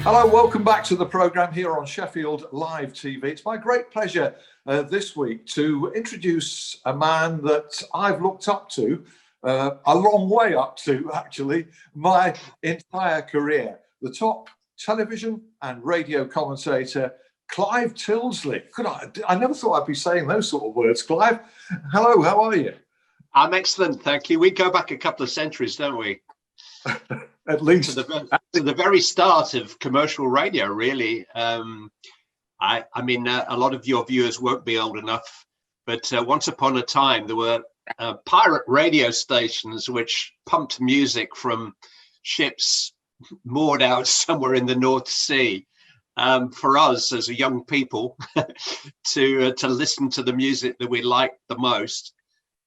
Hello, welcome back to the programme here on Sheffield Live TV. It's my great pleasure this week to introduce a man that I've looked up to, a long way up to, actually, my entire career. The top television and radio commentator, Clive Tyldesley. I never thought I'd be saying those sort of words, Clive. Hello, how are you? I'm excellent, thank you. We go back a couple of centuries, don't we? At least to the very start of commercial radio, really. I mean, a lot of your viewers won't be old enough, but once upon a time there were pirate radio stations which pumped music from ships moored out somewhere in the North Sea. For us as young people to listen to the music that we liked the most.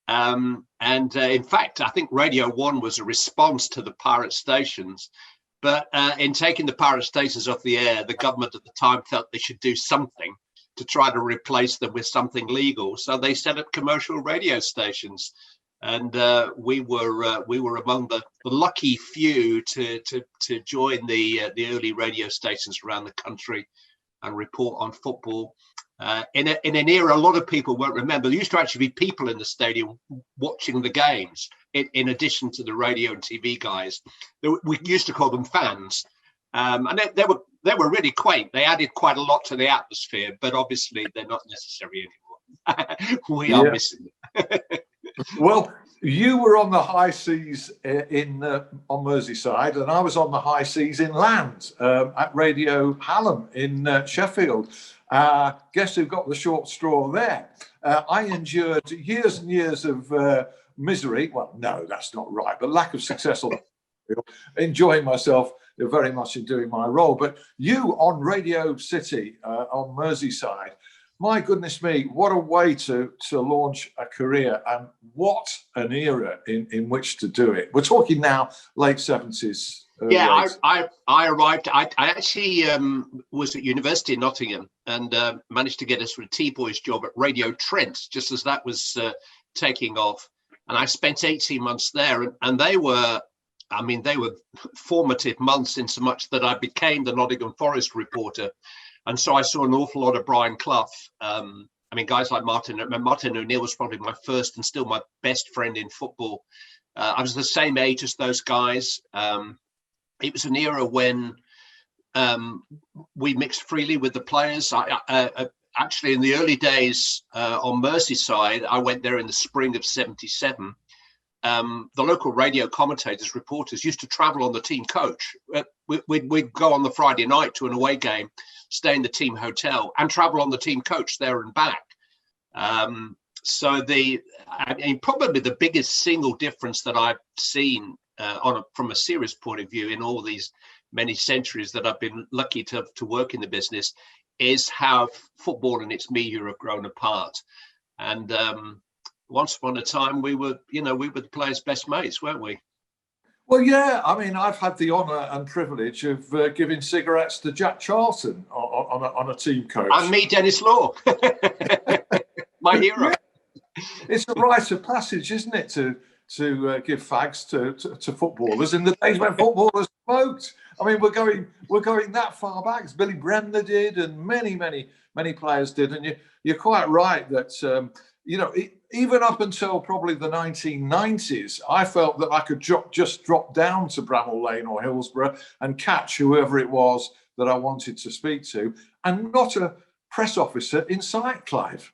In fact, I think Radio 1 was a response to the pirate stations. But in taking the pirate stations off the air, the government at the time felt they should do something to try to replace them with something legal. So they set up commercial radio stations. And we were among the lucky few to join the early radio stations around the country and report on football. In an era a lot of people won't remember, there used to actually be people in the stadium watching the games, in addition to the radio and TV guys. We used to call them fans, and they were really quaint. They added quite a lot to the atmosphere, but obviously they're not necessary anymore. We are missing them. Well, you were on the high seas on Merseyside, and I was on the high seas inland at Radio Hallam in Sheffield. Guess who got the short straw there? I endured years and years of misery. Well, no, that's not right, but lack of success on the field, enjoying myself very much in doing my role. But you on Radio City on Merseyside, my goodness me, what a way to launch a career, and what an era in which to do it. We're talking now late 70s. Yeah, I arrived. I actually was at university in Nottingham and managed to get a sort of T-boys job at Radio Trent just as that was taking off. And I spent 18 months there, and they were formative months in so much that I became the Nottingham Forest reporter. And so I saw an awful lot of Brian Clough. Guys like Martin O'Neill was probably my first and still my best friend in football. I was the same age as those guys. It was an era when we mixed freely with the players. Actually, in the early days on Merseyside, I went there in the spring of '77. The local radio commentators, reporters used to travel on the team coach. We'd go on the Friday night to an away game, stay in the team hotel, and travel on the team coach there and back. Probably the biggest single difference that I've seen from a serious point of view in all these many centuries that I've been lucky to work in the business is how football and its media have grown apart. And once upon a time, we were the players' best mates, weren't we? Well, yeah. I mean, I've had the honour and privilege of giving cigarettes to Jack Charlton on a team coach. And me, Dennis Law, my hero. Yeah. It's a rite of passage, isn't it, to give fags to footballers in the days when footballers smoked. I mean, we're going that far back. As Billy Bremner did, and many players did. And you're quite right that even up until probably the 1990s, I felt that I could just drop down to Bramall Lane or Hillsborough and catch whoever it was that I wanted to speak to, and not a press officer in sight, Clive.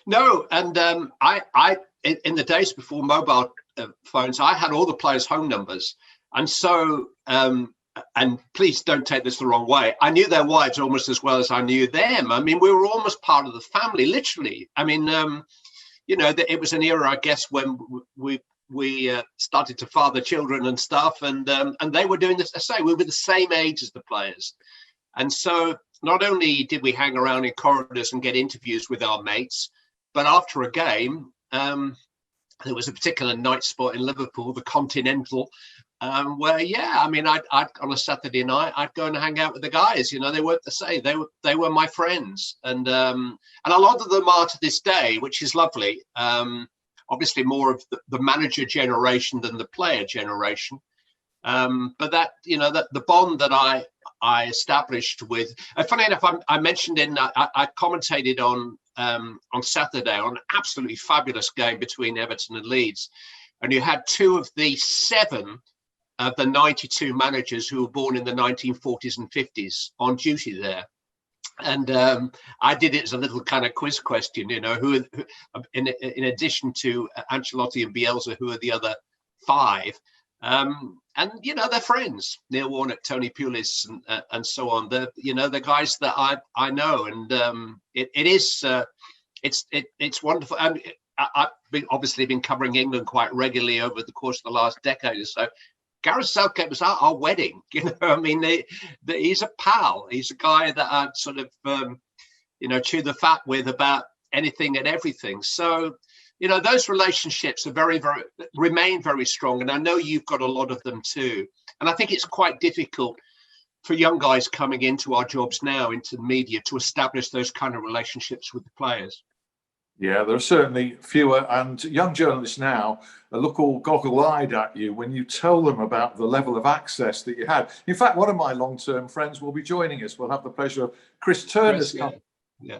No, and I in the days before mobile phones, I had all the players' home numbers, and so and please don't take this the wrong way, I knew their wives almost as well as I knew them. I mean, we were almost part of the family, literally. I mean, it was an era, I guess, when we started to father children and stuff, and they were doing this. I say we were the same age as the players, and so not only did we hang around in corridors and get interviews with our mates, but after a game, there was a particular night spot in Liverpool, the Continental, where I'd on a Saturday night I'd go and hang out with the guys. They weren't the same. They were my friends, and a lot of them are to this day, which is lovely. Obviously, more of the manager generation than the player generation. But that the bond that I established with, funny enough, I mentioned I commentated on Saturday on an absolutely fabulous game between Everton and Leeds. And you had 2 of the 7 of the 92 managers who were born in the 1940s and 50s on duty there. And I did it as a little kind of quiz question, who in addition to Ancelotti and Bielsa, who are the other 5? And they're friends. Neil Warnock, Tony Pulis, and so on. The guys that I know, and it's wonderful. And I've obviously been covering England quite regularly over the course of the last decade or so. Gareth Southgate was our wedding. I mean, he's a pal. He's a guy that I'd sort of, chew the fat with about anything and everything. So, those relationships are remain very strong. And I know you've got a lot of them too. And I think it's quite difficult for young guys coming into our jobs now, into the media, to establish those kind of relationships with the players. Yeah, there are certainly fewer, and young journalists now look all goggle-eyed at you when you tell them about the level of access that you had. In fact, one of my long-term friends will be joining us. We'll have the pleasure of Chris Turner's coming.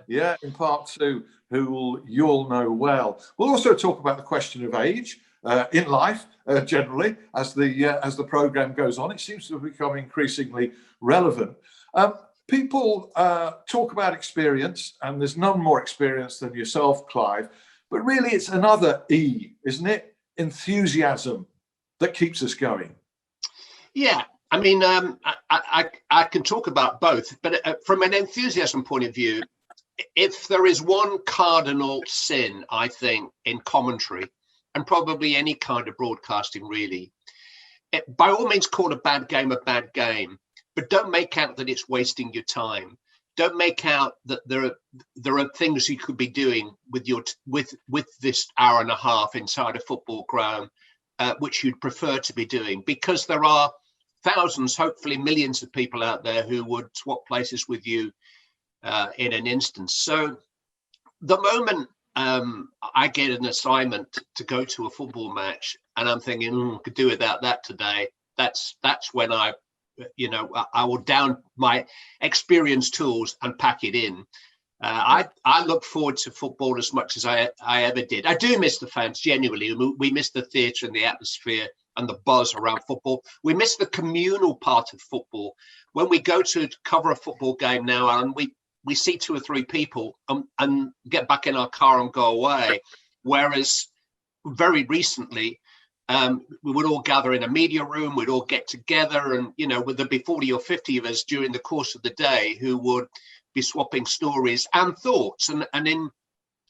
Yeah, in part 2, who you'll know well. We'll also talk about the question of age in life generally as the programme goes on. It seems to become increasingly relevant. People talk about experience, and there's none more experienced than yourself, Clive. But really, it's another E, isn't it? Enthusiasm that keeps us going. Yeah, I mean, I can talk about both, but from an enthusiasm point of view, if there is one cardinal sin, I think, in commentary, and probably any kind of broadcasting, really, by all means, call a bad game a bad game. But don't make out that it's wasting your time. Don't make out that there are things you could be doing with this hour and a half inside a football ground, which you'd prefer to be doing, because there are thousands, hopefully millions of people out there who would swap places with you in an instant. So the moment I get an assignment to go to a football match and I'm thinking, could do without that today, that's when I will down my experience tools and pack it in. I look forward to football as much as I ever did. I do miss the fans, genuinely. We miss the theatre and the atmosphere and the buzz around football. We miss the communal part of football. When we go to cover a football game now and we see 2 or 3 people and get back in our car and go away, whereas very recently, we would all gather in a media room, we'd all get together, and, there'd be 40 or 50 of us during the course of the day who would be swapping stories and thoughts. And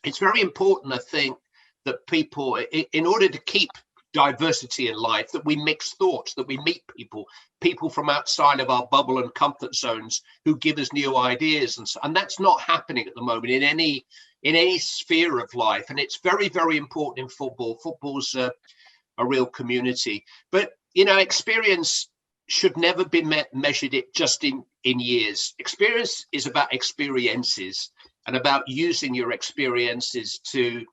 it's very important, I think, that people, in order to keep diversity in life, that we mix thoughts, that we meet people from outside of our bubble and comfort zones who give us new ideas. And that's not happening at the moment in any sphere of life. And it's very, very important in football. Football's a real community, but experience should never be measured just in years. Experience is about experiences and about using your experiences to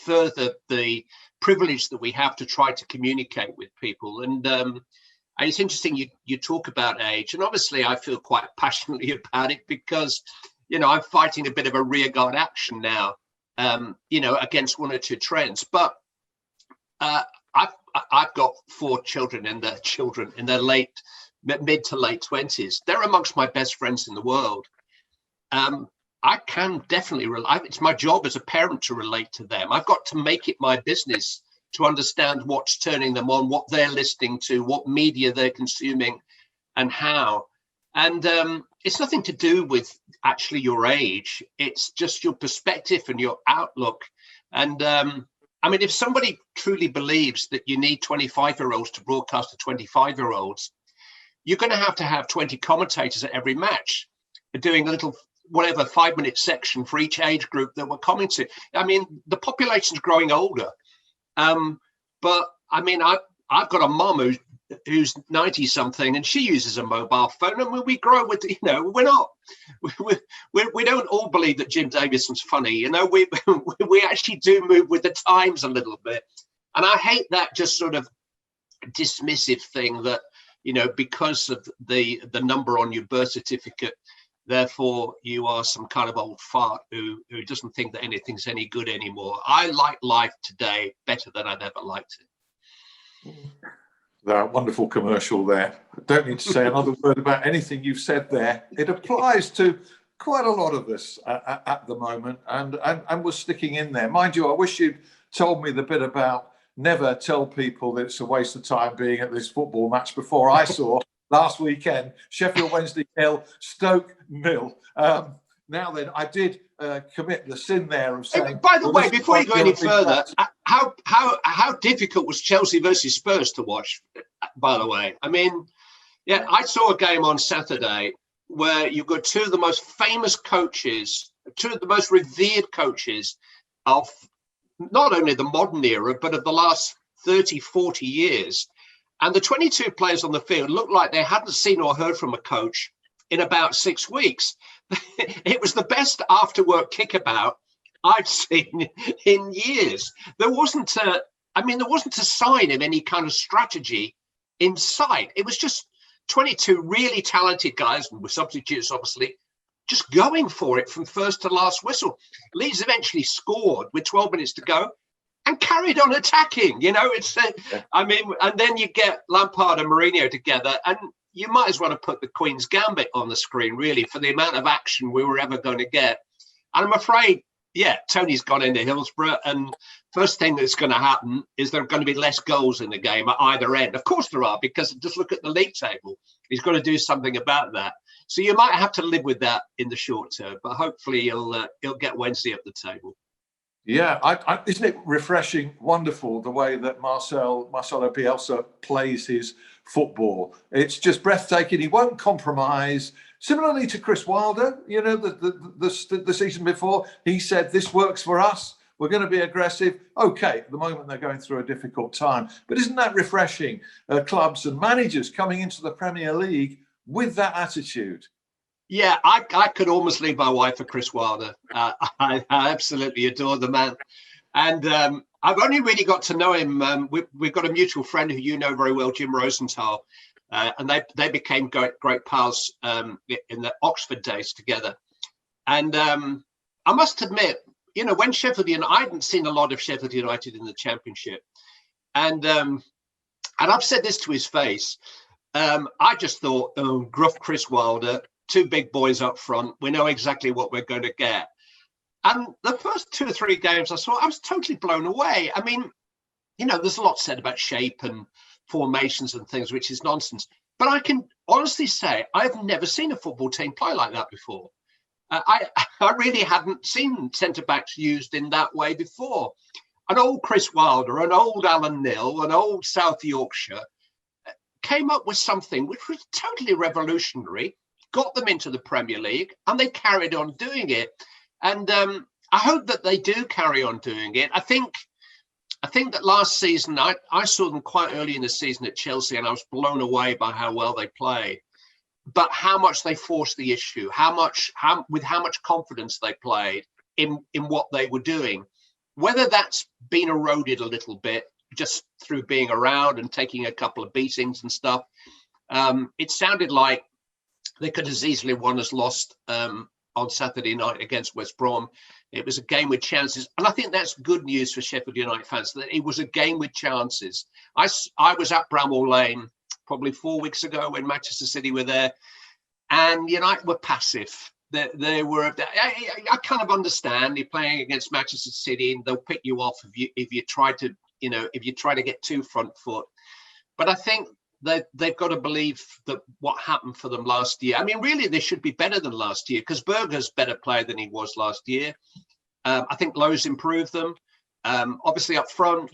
further the privilege that we have to try to communicate with people. And it's interesting you talk about age, and obviously I feel quite passionately about it because I'm fighting a bit of a rearguard action now, against 1 or 2 trends, but I've got 4 children in their mid to late 20s. They're amongst my best friends in the world. I can definitely relate. It's my job as a parent to relate to them. I've got to make it my business to understand what's turning them on, what they're listening to, what media they're consuming, and how. And it's nothing to do with actually your age. It's just your perspective and your outlook. And if somebody truly believes that you need 25-year-olds to broadcast to 25-year-olds, you're going to have 20 commentators at every match doing a little, whatever, 5-minute section for each age group that we're commenting. The population's growing older. But I've got a mum who's 90 something and she uses a mobile phone. And we grow with, we don't all believe that Jim Davison's funny. We actually do move with the times a little bit. And I hate that just sort of dismissive thing that, you know, because of the number on your birth certificate, therefore you are some kind of old fart who doesn't think that anything's any good anymore. I like life today better than I'd ever liked it. That wonderful commercial there. I don't need to say another word about anything you've said there. It applies to quite a lot of us at the moment, and we're sticking in there. Mind you, I wish you'd told me the bit about never tell people that it's a waste of time being at this football match before I saw last weekend Sheffield Wednesday 0, Stoke 0. Now then, I did commit the sin there of saying. By the way, before you go any further, how difficult was Chelsea versus Spurs to watch? By the way, I mean, yeah, I saw a game on Saturday where you've got two of the most famous coaches, two of the most revered coaches of not only the modern era, but of the last 30, 40 years. And the 22 players on the field looked like they hadn't seen or heard from a coach in about 6 weeks. It was the best after-work kickabout I've seen in years. There wasn't a sign of any kind of strategy in sight. It was just 22 really talented guys, and with substitutes, obviously, just going for it from first to last whistle. Leeds eventually scored with 12 minutes to go and carried on attacking. You know, and then you get Lampard and Mourinho together, and you might as well have put the Queen's Gambit on the screen, really, for the amount of action we were ever going to get. And I'm afraid, yeah, Tony's gone into Hillsborough, and first thing that's going to happen is there are going to be less goals in the game at either end. Of course there are, because just look at the league table. He's got to do something about that. So you might have to live with that in the short term, but hopefully he'll get Wednesday up the table. Yeah, isn't it refreshing, wonderful, the way that Marcelo Bielsa plays his football? It's just breathtaking. He won't compromise. Similarly to Chris Wilder, you know, the season before, he said, this works for us. We're going to be aggressive. Okay, at the moment they're going through a difficult time. But isn't that refreshing? Clubs and managers coming into the Premier League with that attitude. Yeah, I could almost leave my wife for Chris Wilder. I absolutely adore the man. And I've only really got to know him. We've got a mutual friend who you know very well, Jim Rosenthal. And they became great pals in the Oxford days together. And I must admit, you know, when Sheffield United, I hadn't seen a lot of Sheffield United in the Championship. And I've said this to his face. I just thought, gruff Chris Wilder, two big boys up front. We know exactly what we're going to get. And the first 2 or 3 games I saw, I was totally blown away. I mean, you know, there's a lot said about shape and formations and things, which is nonsense. But I can honestly say I've never seen a football team play like that before. I really hadn't seen centre-backs used in that way before. An old Chris Wilder, an old Alan Knill, an old South Yorkshire came up with something which was totally revolutionary, got them into the Premier League, and they carried on doing it. And I hope that they do carry on doing it. I think that last season, I saw them quite early in the season at Chelsea, and I was blown away by how well they played. But how much they forced the issue, with how much confidence they played in what they were doing. Whether that's been eroded a little bit just through being around and taking a couple of beatings and stuff, it sounded like they could as easily won as lost on Saturday night against West Brom. It was a game with chances. And I think that's good news for Sheffield United fans, that it was a game with chances. I was at Bramall Lane probably 4 weeks ago when Manchester City were there, and United were passive. They were. I kind of understand you're playing against Manchester City, and they'll pick you off if you try to get too front foot. But I think they've got to believe that what happened for them last year. I mean, really, they should be better than last year, because Berger's a better player than he was last year. I think Lowe's improved them. Obviously, up front,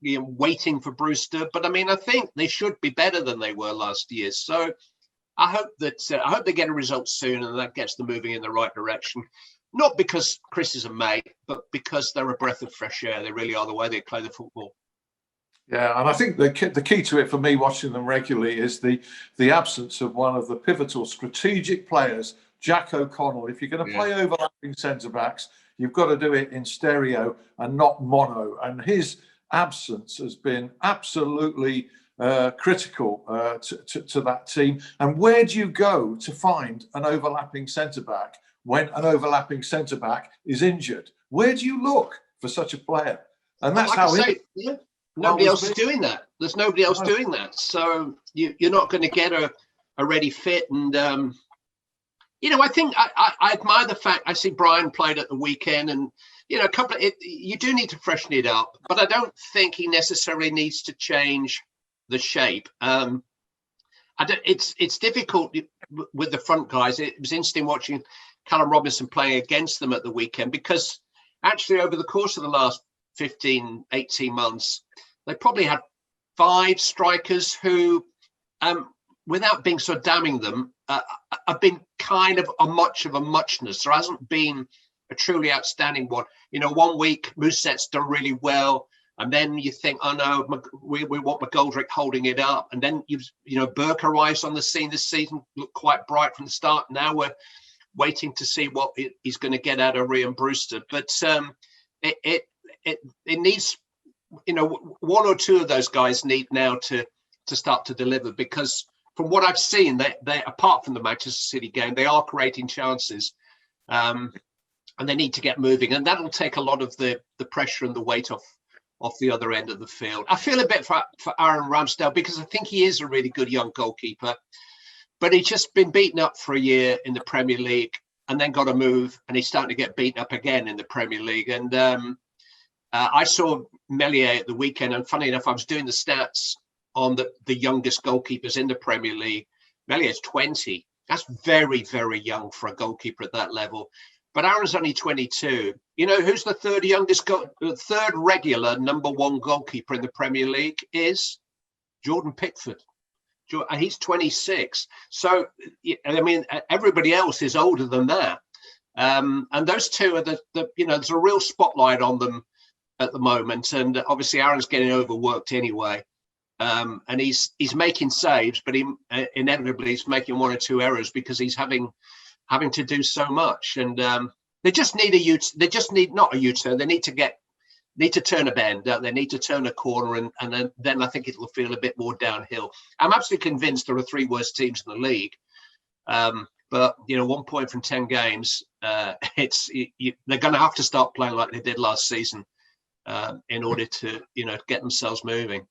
you're waiting for Brewster, but I mean, I think they should be better than they were last year. So I hope they get a result soon, and that gets them moving in the right direction. Not because Chris is a mate, but because they're a breath of fresh air. They really are, the way they play the football. Yeah, and I think the key to it for me watching them regularly is the absence of one of the pivotal strategic players, Jack O'Connell. If you're going to play overlapping centre-backs, you've got to do it in stereo and not mono. And his absence has been absolutely critical to that team. And where do you go to find an overlapping centre-back when an overlapping centre-back is injured? Where do you look for such a player? And that's nobody else is doing that. There's nobody else doing that. So you're not going to get a ready fit. And I think I admire the fact I see Brian played at the weekend, and you do need to freshen it up, but I don't think he necessarily needs to change the shape. It's difficult with the front guys. It was interesting watching Callum Robinson playing against them at the weekend, because actually over the course of the last 15, 18 months, they probably had 5 strikers who, without being so damning them, have been kind of a muchness. There hasn't been a truly outstanding one. 1 week Mousset's done really well, and then you think, oh no, we want McGoldrick holding it up, and then Burke arrives on the scene this season, looked quite bright from the start. Now we're waiting to see what he's going to get out of Ryan Brewster. But it needs, 1 or 2 of those guys need now to start to deliver, because from what I've seen, they apart from the Manchester City game, they are creating chances, and they need to get moving, and that'll take a lot of the pressure and the weight off the other end of the field. I feel a bit for Aaron Ramsdale, because I think he is a really good young goalkeeper, but he's just been beaten up for a year in the Premier League, and then got a move, and he's starting to get beaten up again in the Premier League. And I saw Meslier at the weekend, and funny enough, I was doing the stats on the youngest goalkeepers in the Premier League. Mellier's 20. That's very, very young for a goalkeeper at that level. But Aaron's only 22. Who's the third regular number 1 goalkeeper in the Premier League is Jordan Pickford. And he's 26. So, everybody else is older than that. And those two are there's a real spotlight on them at the moment. And obviously Aaron's getting overworked anyway. And he's making saves, but inevitably he's making 1 or 2 errors because he's having to do so much. And they just need not a U-turn. They need to turn a bend. They need to turn a corner, and then I think it'll feel a bit more downhill. I'm absolutely convinced there are 3 worst teams in the league. But 1 point from 10 games, they're going to have to start playing like they did last season in order to get themselves moving.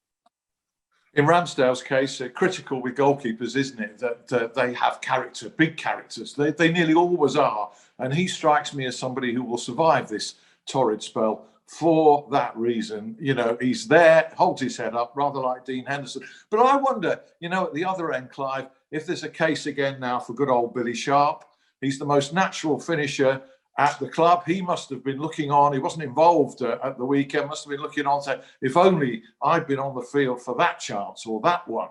In Ramsdale's case, critical with goalkeepers, isn't it, that they have character, big characters. They nearly always are. And he strikes me as somebody who will survive this torrid spell for that reason. He's there, holds his head up, rather like Dean Henderson. But I wonder, at the other end, Clive, if there's a case again now for good old Billy Sharp. He's the most natural finisher at the club. He must have been looking on. He wasn't involved at the weekend. Must have been looking on, saying, if only I'd been on the field for that chance or that one.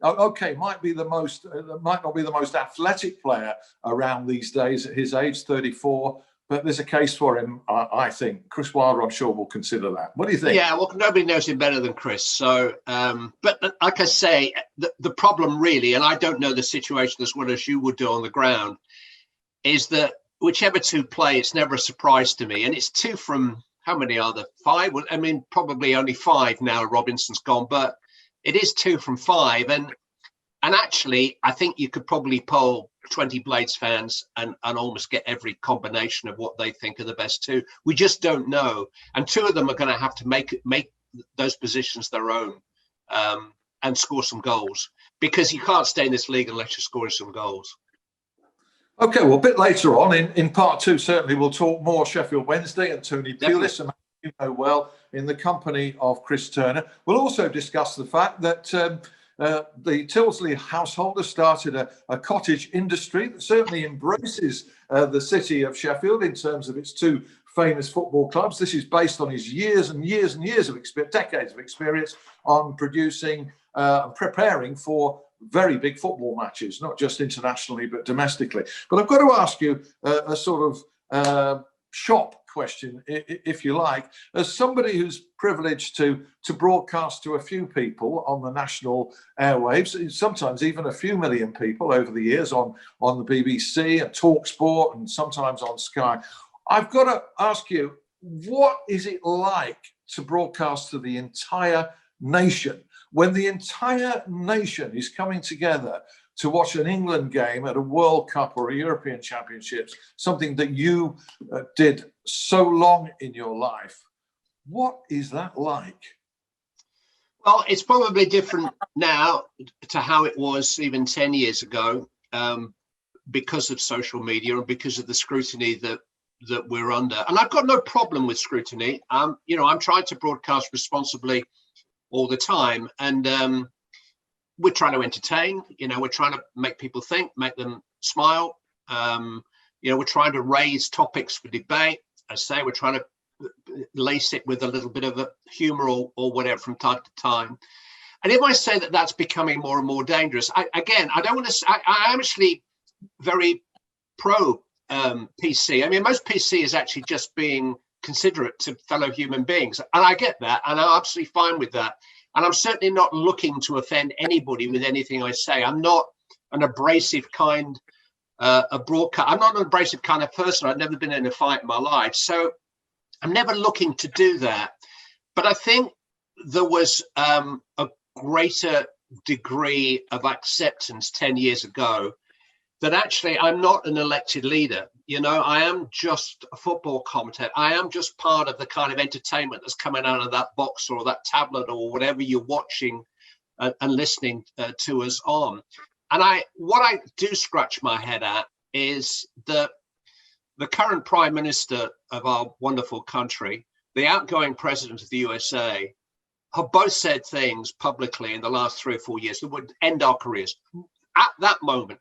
Okay, might not be the most athletic player around these days at his age, 34. But there's a case for him, I think. Chris Wilder, I'm sure, will consider that. What do you think? Yeah, well, nobody knows him better than Chris. So, but like I say, the problem really, and I don't know the situation as well as you would do on the ground, is that whichever 2 play, it's never a surprise to me. And it's 2 from, how many are there? 5? Well, probably only 5 now. Robinson's gone, but it is 2 from 5. And actually, I think you could probably poll 20 Blades fans and almost get every combination of what they think are the best 2. We just don't know. And 2 of them are going to have to make those positions their own and score some goals, because you can't stay in this league unless you're scoring some goals. Okay, well, a bit later on in part 2, certainly we'll talk more Sheffield Wednesday and Tony Pulis, and you know well, in the company of Chris Turner. We'll also discuss the fact that the Tyldesley household has started a cottage industry that certainly embraces the city of Sheffield in terms of its 2 famous football clubs. This is based on his years and years and years of experience, decades of experience on producing and preparing for very big football matches, not just internationally, but domestically. But I've got to ask you a sort of shop question, if you like, as somebody who's privileged to broadcast to a few people on the national airwaves, sometimes even a few million people over the years on the BBC and TalkSport and sometimes on Sky. I've got to ask you, what is it like to broadcast to the entire nation when the entire nation is coming together to watch an England game at a World Cup or a European Championships, something that you did so long in your life. What is that like? Well, it's probably different now to how it was even 10 years ago, because of social media and because of the scrutiny that we're under. And I've got no problem with scrutiny. I'm trying to broadcast responsibly all the time, and we're trying to entertain. We're trying to make people think, make them smile. We're trying to raise topics for debate. I say we're trying to lace it with a little bit of a humor or whatever from time to time. And if I say that that's becoming more and more dangerous, I don't want to. I'm actually very pro PC. I mean, most PC is actually just being considerate to fellow human beings, and I get that, and I'm absolutely fine with that. And I'm certainly not looking to offend anybody with anything I say. I'm not an abrasive kind of broadcast. I'm not an abrasive kind of person. I've never been in a fight in my life, so I'm never looking to do that. But I think there was a greater degree of acceptance 10 years ago that actually I'm not an elected leader. I am just a football commentator. I am just part of the kind of entertainment that's coming out of that box or that tablet or whatever you're watching and listening to us on. And what I do scratch my head at is that the current prime minister of our wonderful country, the outgoing president of the USA, have both said things publicly in the last 3 or 4 years that would end our careers. At that moment,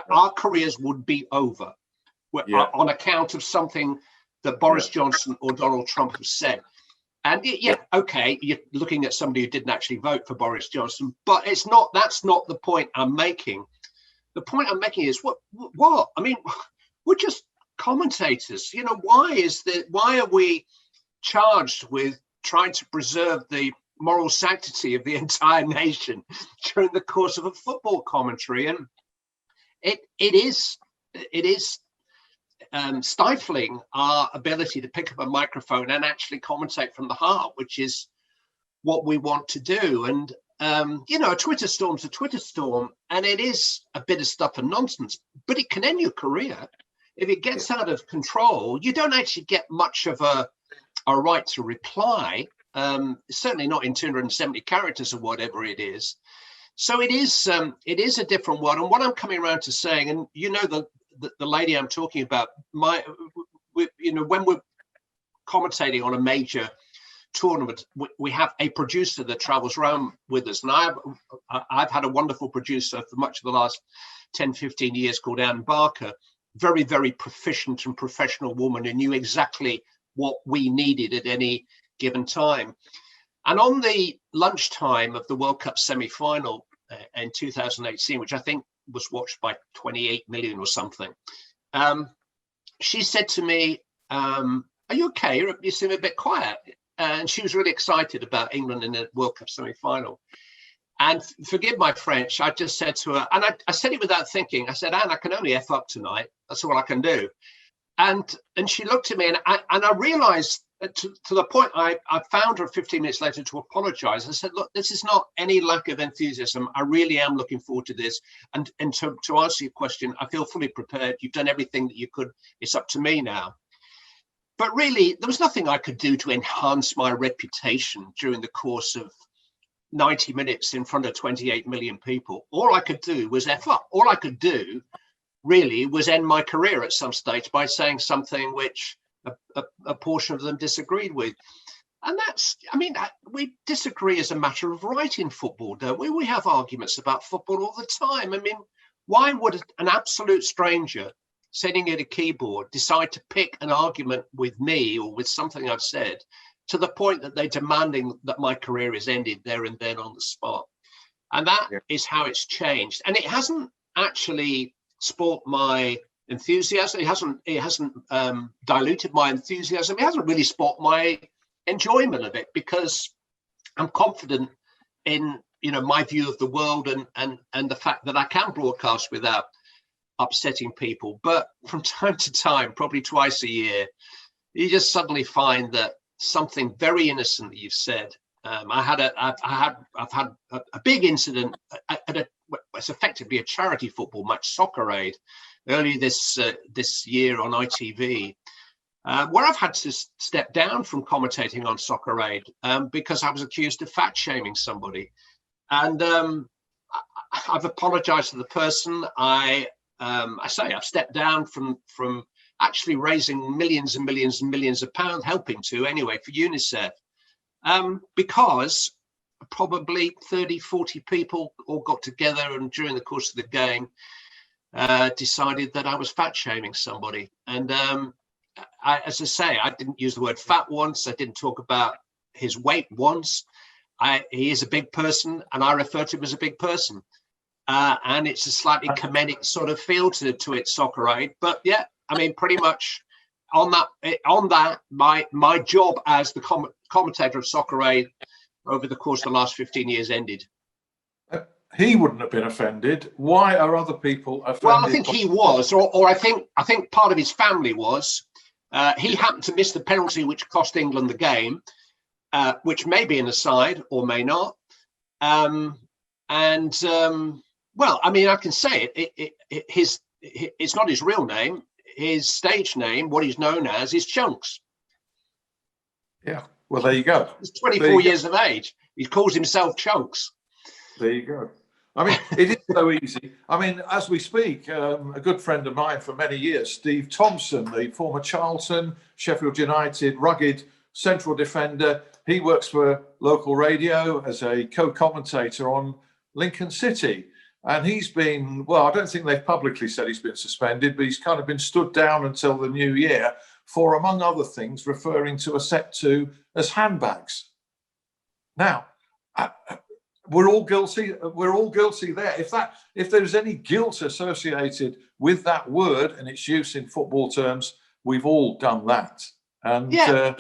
our careers would be over on account of something that Boris Johnson or Donald Trump have said. And okay, you're looking at somebody who didn't actually vote for Boris Johnson, but that's not the point I'm making. The point I'm making is what? I mean, we're just commentators. Why are we charged with trying to preserve the moral sanctity of the entire nation during the course of a football commentary? And it is stifling our ability to pick up a microphone and actually commentate from the heart, which is what we want to do. And a Twitter storm's a Twitter storm, and it is a bit of stuff and nonsense, but it can end your career. If it gets out of control, you don't actually get much of a right to reply, certainly not in 270 characters or whatever it is. So it is a different world. And what I'm coming around to saying, and the lady I'm talking about, when we're commentating on a major tournament, we have a producer that travels around with us. And I've had a wonderful producer for much of the last 10, 15 years called Anne Barker, very, very proficient and professional woman who knew exactly what we needed at any given time. And on the lunchtime of the World Cup semi-final in 2018, which I think was watched by 28 million or something, she said to me, are you okay? You seem a bit quiet. And she was really excited about England in the World Cup semi-final. And forgive my French, I just said to her, and I said it without thinking, I said, Anne, I can only F up tonight. That's all I can do. And she looked at me, and I realized to the point I found her 15 minutes later to apologize. I said, look, this is not any lack of enthusiasm. I really am looking forward to this. And to answer your question, I feel fully prepared. You've done everything that you could. It's up to me now. But really, there was nothing I could do to enhance my reputation during the course of 90 minutes in front of 28 million people. All I could do was F up. All I could do really was end my career at some stage by saying something which a portion of them disagreed with. And we disagree as a matter of right in football, don't we? We have arguments about football all the time. I mean, why would an absolute stranger sitting at a keyboard decide to pick an argument with me or with something I've said to the point that they're demanding that my career is ended there and then on the spot? And that is how it's changed. And it hasn't actually spoilt my enthusiasm. It hasn't diluted my enthusiasm. It hasn't really spoilt my enjoyment of it, because I'm confident in my view of the world and the fact that I can broadcast without upsetting people. But from time to time, probably twice a year, you just suddenly find that something very innocent that you've said I've had a big incident at it's effectively a charity football match, Soccer Aid, earlier this year on ITV, where I've had to step down from commentating on Soccer Aid because I was accused of fat shaming somebody, and I've apologised to the person. I've stepped down from actually raising millions and millions and millions of pounds, helping to anyway for UNICEF, because probably 30, 40 people all got together and during the course of the game decided that I was fat shaming somebody. And as I say, I didn't use the word fat once. I didn't talk about his weight once. He is a big person, and I refer to him as a big person. And it's a slightly comedic sort of feel to it, Soccer Aid. But yeah, I mean, pretty much on that, my job as the commentator of Soccer Aid over the course of the last 15 years ended. He wouldn't have been offended. Why are other people offended? Well, I think he was, or I think part of his family was. He happened to miss the penalty which cost England the game, which may be an aside or may not. Well, I mean, I can say it. It's not his real name. His stage name, what he's known as, is Chunks. Yeah. Well, there you go. He's 24 years of age. He calls himself Chunks. There you go. I mean, it is so easy. I mean, as we speak, a good friend of mine for many years, Steve Thompson, the former Charlton, Sheffield United, rugged central defender, he works for local radio as a co-commentator on Lincoln City. And he's been, well, I don't think they've publicly said he's been suspended, but he's kind of been stood down until the new year for, among other things, referring to a set two as handbags. Now, we're all guilty. We're all guilty there. If there's any guilt associated with that word and its use in football terms, we've all done that. And yeah,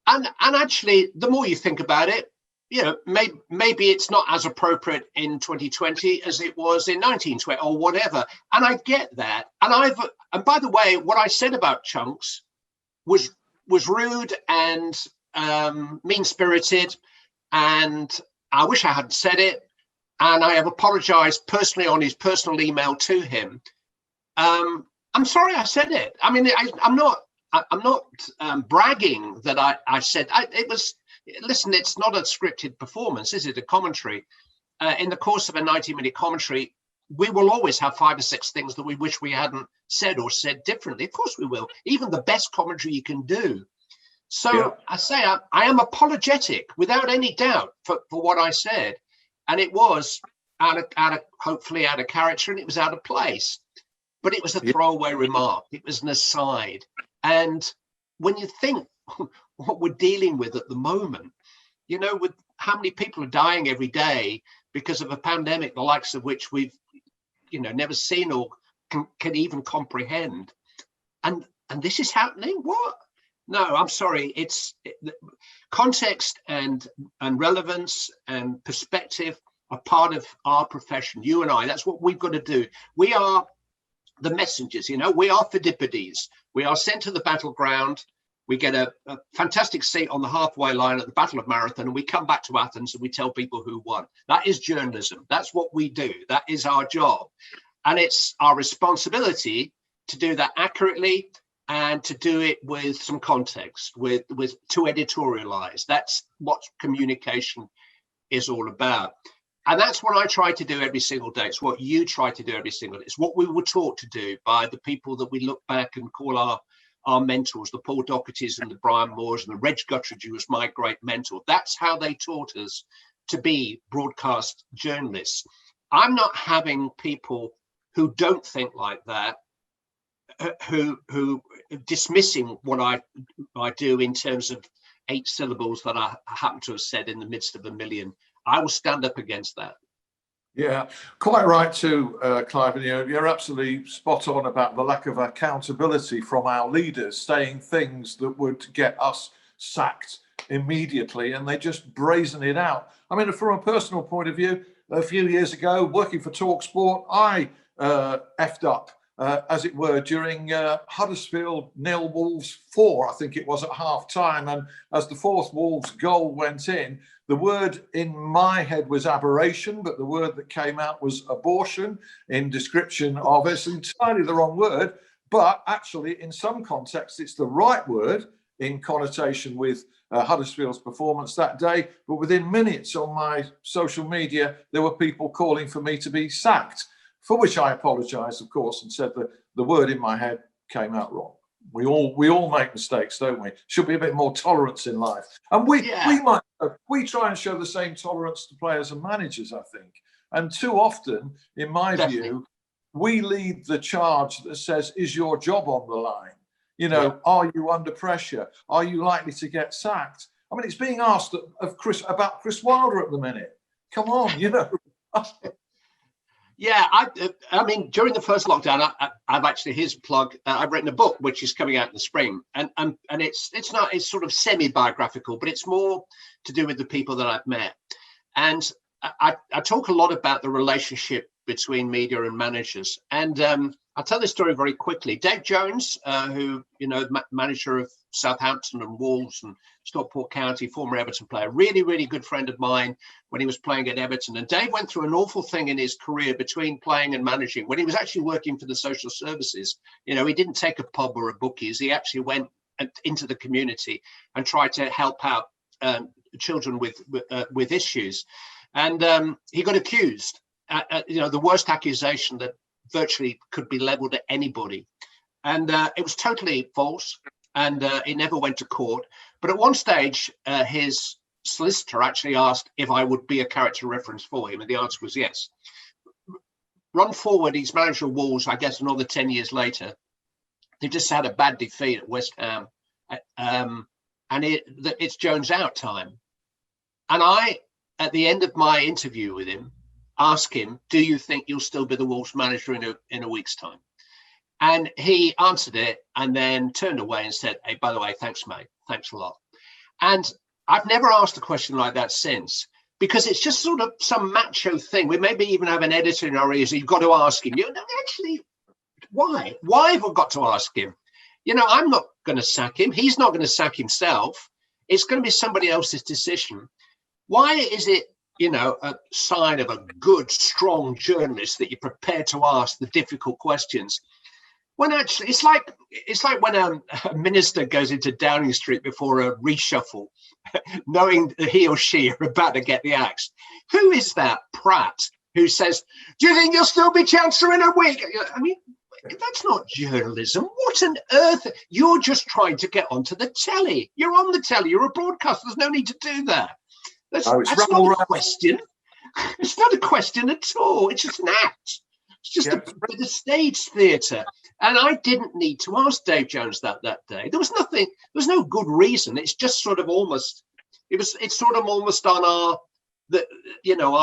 and actually, the more you think about it, you know, maybe it's not as appropriate in 2020 as it was in 1920 or whatever. And I get that. And by the way, what I said about Chunks was rude and mean-spirited, and I wish I hadn't said it. And I have apologized personally on his personal email to him. I'm sorry I said it. I mean, I'm not bragging that I said it was. Listen, it's not a scripted performance, is it? A commentary. In the course of a 90-minute commentary, we will always have 5 or 6 things that we wish we hadn't said or said differently. Of course we will. Even the best commentary you can do. So yeah. I say I am apologetic without any doubt for what I said. And it was hopefully out of character, and it was out of place. But it was a throwaway remark. It was an aside. And when you think what we're dealing with at the moment, you know, with how many people are dying every day because of a pandemic, the likes of which we've, you know, never seen or can even comprehend. And this is happening? What? No, I'm sorry. Context and relevance and perspective are part of our profession. You and I, that's what we've got to do. We are the messengers, you know, we are Phidippides. We are sent to the battleground. We get a fantastic seat on the halfway line at the Battle of Marathon, and we come back to Athens and we tell people who won. That is journalism. That's what we do. That is our job. And it's our responsibility to do that accurately and to do it with some context, to editorialize. That's what communication is all about. And that's what I try to do every single day. It's what you try to do every single day. It's what we were taught to do by the people that we look back and call our mentors, the Paul Dohertys and the Brian Moores and the Reg Guttridge, who was my great mentor. That's how they taught us to be broadcast journalists. I'm not having people who don't think like that, who dismissing what I do in terms of 8 syllables that I happen to have said in the midst of a million. I will stand up against that. Yeah, quite right too, Clive. And you're absolutely spot on about the lack of accountability from our leaders, saying things that would get us sacked immediately, and they just brazen it out. I mean, from a personal point of view, a few years ago, working for TalkSport, I effed up as it were, during Huddersfield 0 Wolves 4, I think it was, at half time. And as the fourth Wolves goal went in, the word in my head was aberration, but the word that came out was abortion in description of it. It's entirely the wrong word, but actually in some contexts it's the right word in connotation with Huddersfield's performance that day. But within minutes on my social media, there were people calling for me to be sacked, for which I apologised, of course, and said that the word in my head came out wrong. We all make mistakes, don't we? Should be a bit more tolerance in life, and we try and show the same tolerance to players and managers, I think. And too often, in my view, we lead the charge that says, "Is your job on the line? You know, are you under pressure? Are you likely to get sacked?" I mean, it's being asked about Chris Wilder at the minute. Come on, you know. Yeah, I mean, during the first lockdown, I've actually, his plug, I've written a book which is coming out in the spring, and it's sort of semi-biographical, but it's more to do with the people that I've met. And I talk a lot about the relationship between media and managers. And I'll tell this story very quickly. Dave Jones, who, you know, manager of Southampton and Wolves and Stockport County, former Everton player, really, really good friend of mine when he was playing at Everton. And Dave went through an awful thing in his career between playing and managing. When he was actually working for the social services, you know, he didn't take a pub or a bookies. He actually went into the community and tried to help out children with issues. And he got accused, you know, the worst accusation that virtually could be leveled at anybody. And it was totally false. And it never went to court. But at one stage, his solicitor actually asked if I would be a character reference for him. And the answer was yes. Run forward, he's manager of Wolves, I guess, another 10 years later. They just had a bad defeat at West Ham. And it's Jones out time. And I, at the end of my interview with him, asked him, do you think you'll still be the Wolves manager in a week's time? And he answered it and then turned away and said, hey, by the way, thanks, mate. Thanks a lot. And I've never asked a question like that since, because it's just sort of some macho thing. We maybe even have an editor in our ears. You've got to ask him. You know, actually, why? Why have I got to ask him? You know, I'm not going to sack him. He's not going to sack himself. It's going to be somebody else's decision. Why is it, you know, a sign of a good, strong journalist that you're prepared to ask the difficult questions? When actually, it's like when a minister goes into Downing Street before a reshuffle, knowing that he or she are about to get the axe. Who is that Pratt who says, do you think you'll still be Chancellor in a week? I mean, that's not journalism. What on earth? You're just trying to get onto the telly. You're on the telly. You're a broadcaster. There's no need to do that. That's not a question. It's not a question at all. It's just an act. It's just a bit of stage theatre. And I didn't need to ask Dave Jones that day. There was nothing, there was no good reason. It's just sort of almost, it's sort of almost on our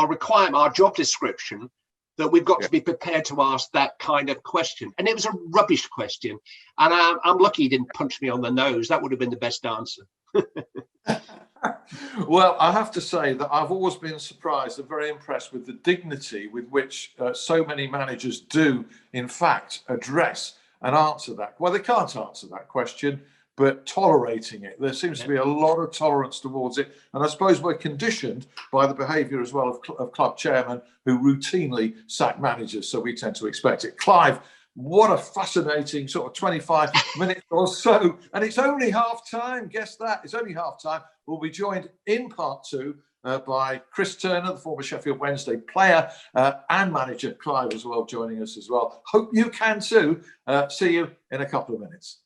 requirement, our job description, that we've got to be prepared to ask that kind of question. And it was a rubbish question. And I'm lucky he didn't punch me on the nose. That would have been the best answer. Well, I have to say that I've always been surprised and very impressed with the dignity with which so many managers do, in fact, address and answer that. Well, they can't answer that question, but tolerating it. There seems to be a lot of tolerance towards it. And I suppose we're conditioned by the behaviour as well of club chairmen who routinely sack managers. So we tend to expect it. Clive, what a fascinating sort of 25 minutes or so. And it's only half time. Guess that. It's only half time. We'll be joined in part two by Chris Turner, the former Sheffield Wednesday player and manager. Clive as well joining us as well. Hope you can too. See you in a couple of minutes.